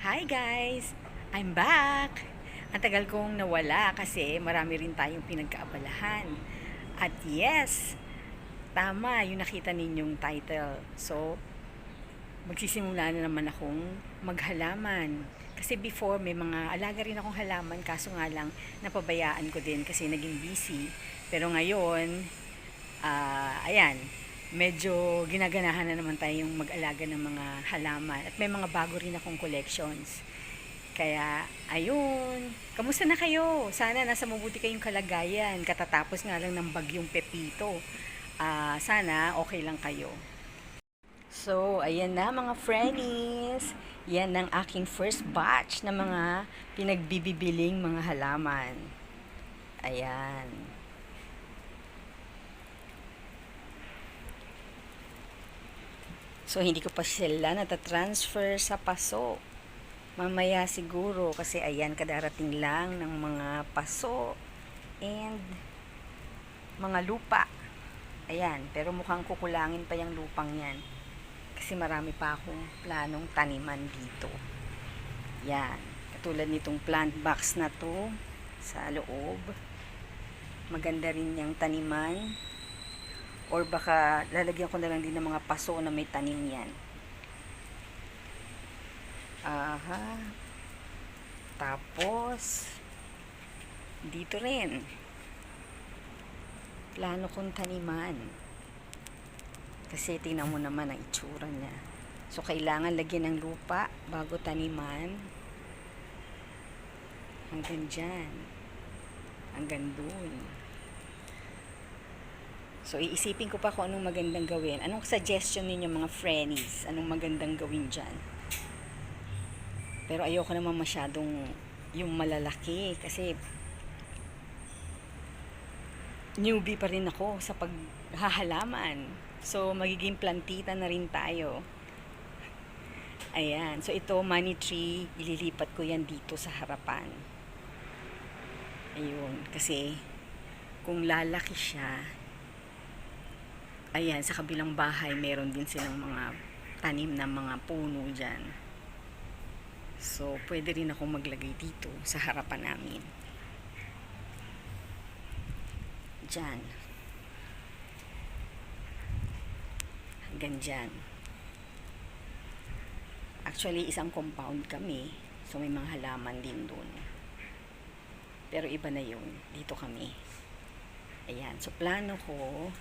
Hi guys! I'm back! Ang tagal kong nawala kasi marami rin tayong pinagkaabalahan. At yes, tama yung nakita ninyong title. So, magsisimula na naman akong maghalaman. Kasi before, may mga alaga rin akong halaman, kaso nga lang, napabayaan ko din kasi naging busy. Pero ngayon, ayan, medyo ginaganahan na naman tayong mag-alaga ng mga halaman. At may mga bago rin akong collections. Kaya, ayun. Kamusta na kayo? Sana nasa mabuti kayong kalagayan. Katatapos nga lang ng bagyong Pepito. Sana okay lang kayo. So, ayan na mga friendies. Yan ang aking first batch na mga pinagbibibiling mga halaman. Ayan. So, hindi ko pa sila natatransfer sa paso. Mamaya siguro kasi ayan kadarating lang ng mga paso and mga lupa. Ayan, pero mukhang kukulangin pa yung lupang yan. Kasi marami pa akong planong taniman dito. Yan, katulad nitong plant box na to sa loob. Maganda rin yung taniman. Or baka lalagyan ko na lang din ng mga paso na may tanim yan. Aha. Tapos, dito rin. Plano kong taniman. Kasi tingnan mo naman ang itsura niya. So, kailangan lagyan ng lupa bago taniman. Hanggang dyan. Hanggang dun. So, iisipin ko pa kung anong magandang gawin. Anong suggestion ninyo mga friends? Anong magandang gawin dyan? Pero ayoko naman masyadong yung malalaki. Kasi, newbie pa rin ako sa paghahalaman. So, magiging plantita na rin tayo. Ayan. So, ito, money tree. Ililipat ko yan dito sa harapan. Ayun. Kasi, kung lalaki siya, ayan, sa kabilang bahay, meron din silang mga tanim na mga puno dyan. So, pwede rin ako maglagay dito sa harapan namin. Dyan. Hanggang dyan. Actually, isang compound kami. So, may mga halaman din doon. Pero iba na yun. Dito kami. Ayan. So, plano ko,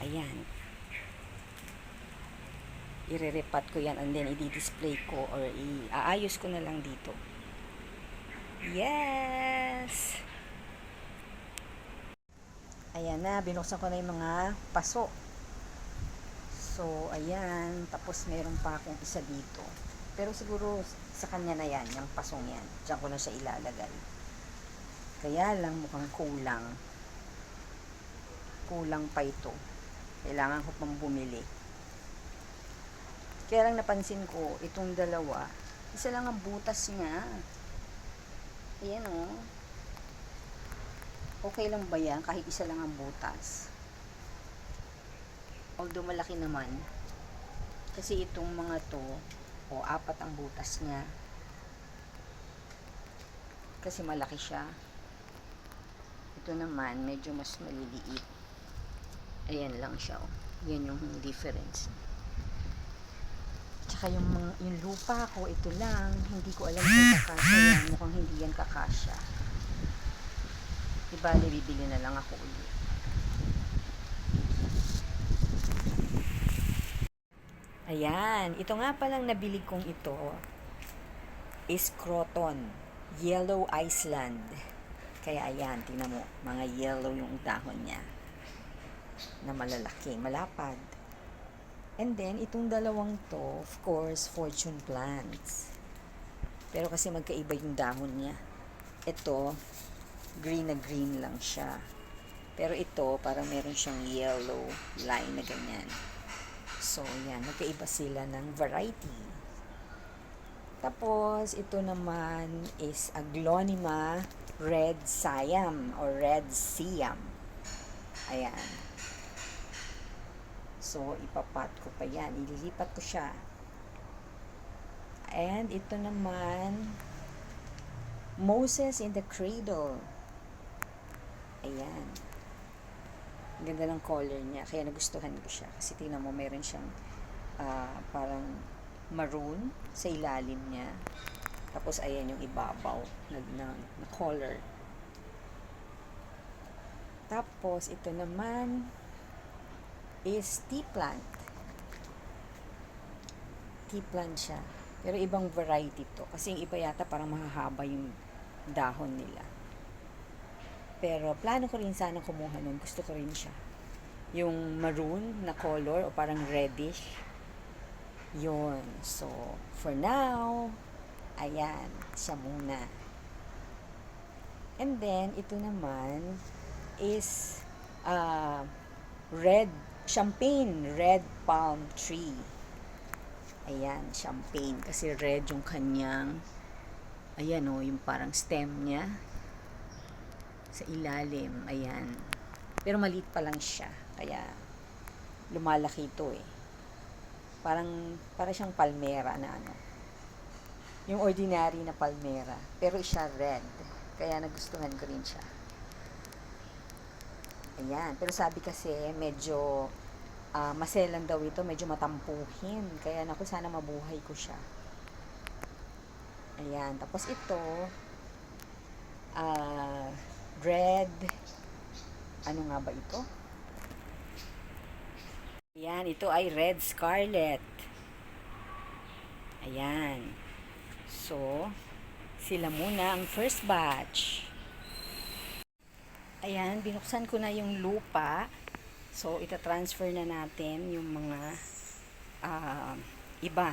ayan, ire-repat ko yan and then i-display ko or iaayos ko na lang dito. Yes! Ayan na, binuksan ko na yung mga paso. So, ayan. Tapos, meron pa akong isa dito. Pero siguro, sa kanya na yan, yung pasong yan. Diyan ko na siya ilalagay. Kaya lang, mukhang kulang. Kulang pa ito. Kailangan ko pang bumili. Kaya lang napansin ko, itong dalawa, isa lang ang butas niya. Ayan o. Okay lang ba yan? Kahit isa lang ang butas. Although malaki naman. Kasi itong mga to, apat ang butas niya. Kasi malaki siya. Ito naman, medyo mas maliliit. Ayan lang siya. Yan yung difference. Tsaka yung lupa ko, ito lang. Hindi ko alam kung kakasya yan. Mukhang hindi yan kakasya. Diba, bibili na lang ako ulit. Ayan. Ito nga palang nabili kong ito is croton. Yellow Iceland. Kaya ayan, tingnan mo. Mga yellow yung dahon niya. Na malalaki, malapad. And then, itong dalawang to, of course, fortune plants. Pero kasi magkaiba yung dahon niya. Ito, green na green lang siya. Pero ito, parang meron siyang yellow line na ganyan. So, yan, magkaiba sila ng variety. Tapos, ito naman is Aglonema Red Siam or Red Siam. Ayan. So, ipapat ko pa yan. Ililipat ko siya. And ito naman, Moses in the Cradle. Ayan. Ang ganda ng color niya. Kaya nagustuhan ko siya. Kasi tingnan mo, meron siyang parang maroon sa ilalim niya. Tapos, ayan yung ibabaw na color. Tapos, ito naman is tea plant. Tea plant siya. Pero ibang variety to. Kasi yung iba yata parang mahahaba yung dahon nila. Pero plano ko rin sana kumuha nun. Gusto ko rin siya. Yung maroon na color o parang reddish. Yun. So, for now, ayan. Siya muna. And then, ito naman is champagne red palm tree. Ayan, champagne. Kasi red yung kanyang, ayan o, yung parang stem niya. Sa ilalim, ayan. Pero maliit pa lang siya. Kaya, lumalaki ito eh. Para siyang palmera na ano. Yung ordinary na palmera. Pero siya red. Kaya nagustuhan ko rin siya. Ayan. Pero sabi kasi, medyo maselan daw ito, medyo matampuhin. Kaya naku, sana mabuhay ko siya. Ayan. Tapos ito, red, ano nga ba ito? Ayan, ito ay red scarlet. Ayan. So, sila muna ang first batch. Ayan, binuksan ko na yung lupa. So, itatransfer na natin yung mga iba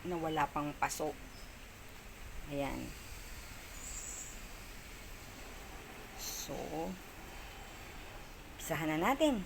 na wala pang paso. Ayan. So, pisahan na natin.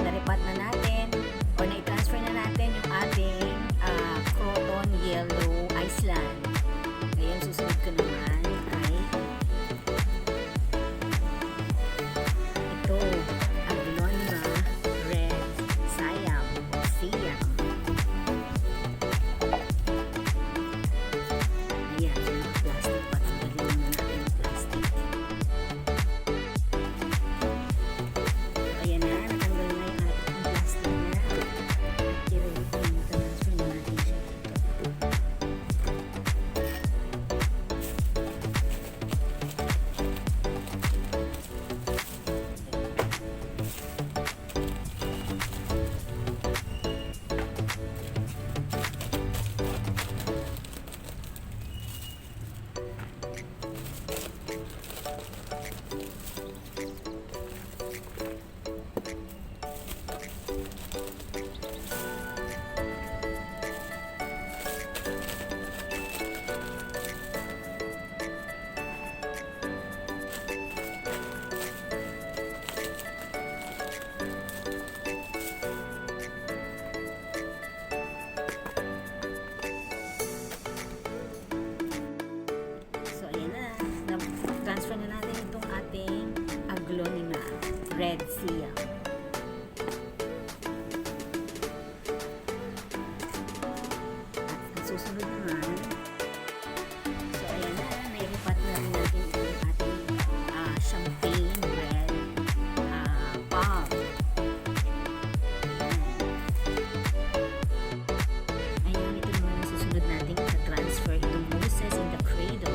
nalipat na natin o na-transfer na natin yung ating Croton Yellow Iceland. Ngayon, susunod ko naman ay ito, Aglonema Red Siam o Siam. Ayan, so naka-plastic pa. Tanggalin muna natin yung plastic. So, ayan na, natanggal na yung ating plastic na. I-transfer na natin siya dito. Coliseum. At ang susunod naman, so ayan na, nailipat na rin natin yung ating champagne red palm. Ayan, ito naman ang susunod natin transfer itong Moses in the Cradle.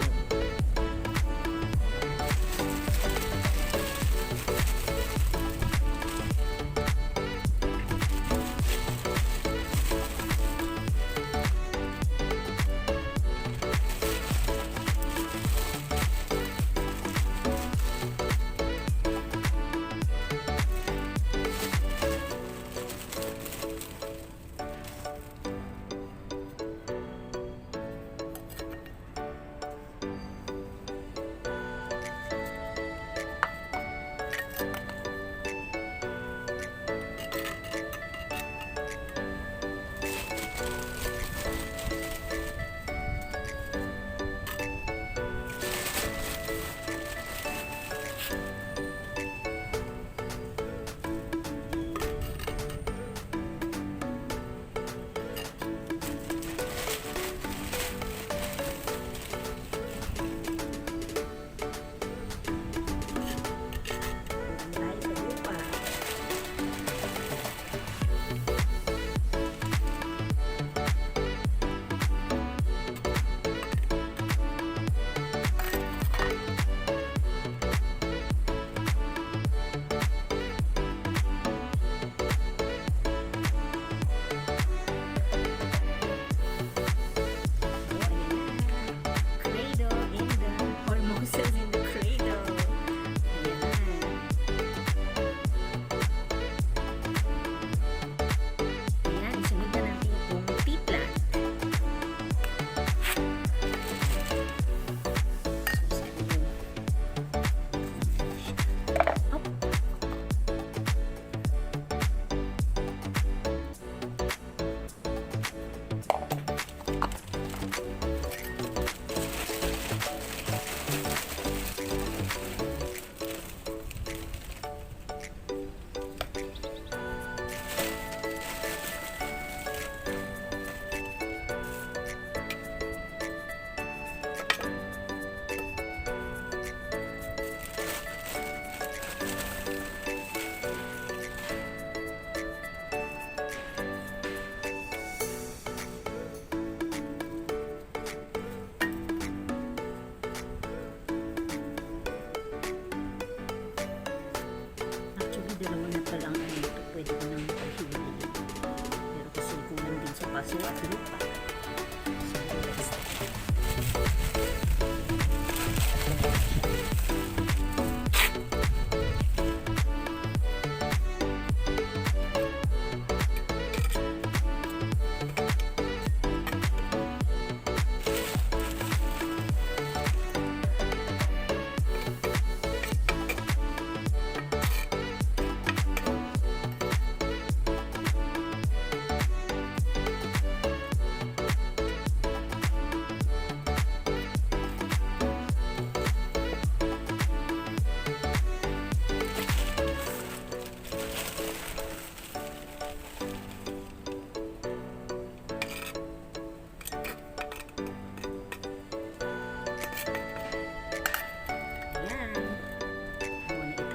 Dalawa na pa lang ito, pwede ko nang paghili. Pero kasi kulang din sa paso at lupa. So, let's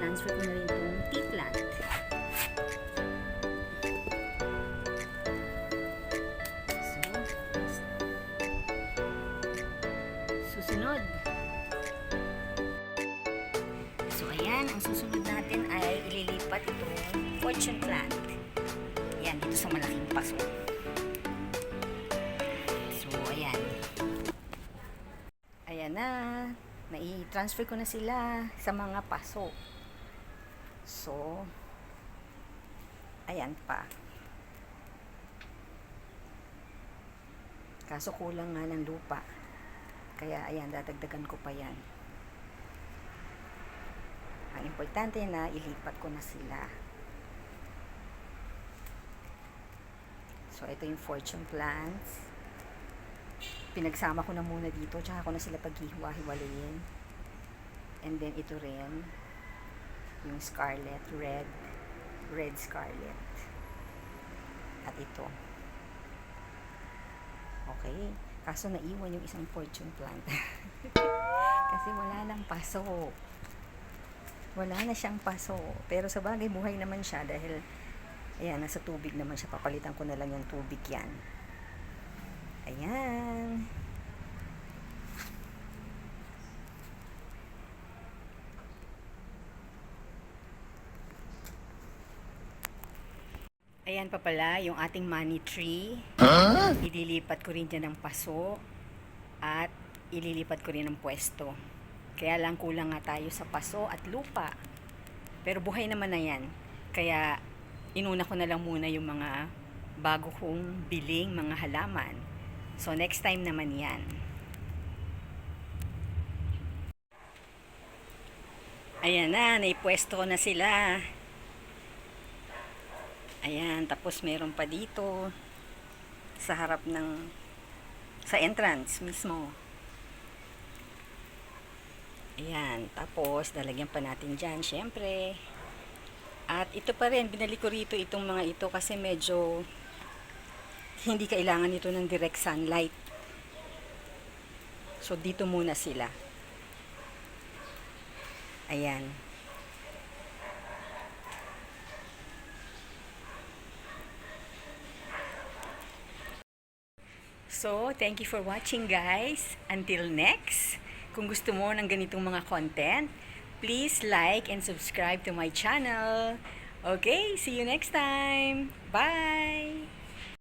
transfer ko na rin itong tea plant. So, susunod. So, ayan, ang susunod natin ay ililipat itong fortune plant. Ayan, dito sa malaking paso. So, ayan. Ayan na. Nai-transfer ko na sila sa mga paso. So, ayan pa. Kaso kulang nga ng lupa. Kaya, ayan, dadagdagan ko pa yan. Ang importante na ilipat ko na sila. So, ito yung fortune plants. Pinagsama ko na muna dito, tsaka ko na sila paghiwa-hiwalayin. And then, ito rin yung scarlet red. red scarlet. At ito. Okay. Kaso naiwan yung isang fortune plant. Kasi wala nang paso. Wala na siyang paso. Pero sa bagay, buhay naman siya dahil, ayan, nasa tubig naman siya. Papalitan ko na lang yung tubig yan. Ayan. Ayan pa pala yung ating money tree. Ililipat ko rin dyan ng paso at ililipat ko rin ng pwesto. Kaya lang kulang nga tayo sa paso at lupa. Pero buhay naman na yan. Kaya inuna ko na lang muna yung mga bago kong biling mga halaman. So next time naman yan. Ayan na, naipwesto ko na sila. Ayan, tapos meron pa dito sa harap ng sa entrance mismo. Ayan, tapos lalagyan pa natin dyan, syempre. At ito pa rin, binalik ko rito itong mga ito kasi medyo hindi kailangan ito ng direct sunlight. So dito muna sila. Ayan. So, thank you for watching guys. Until next, kung gusto mo ng ganitong mga content, please like and subscribe to my channel. Okay, see you next time. Bye!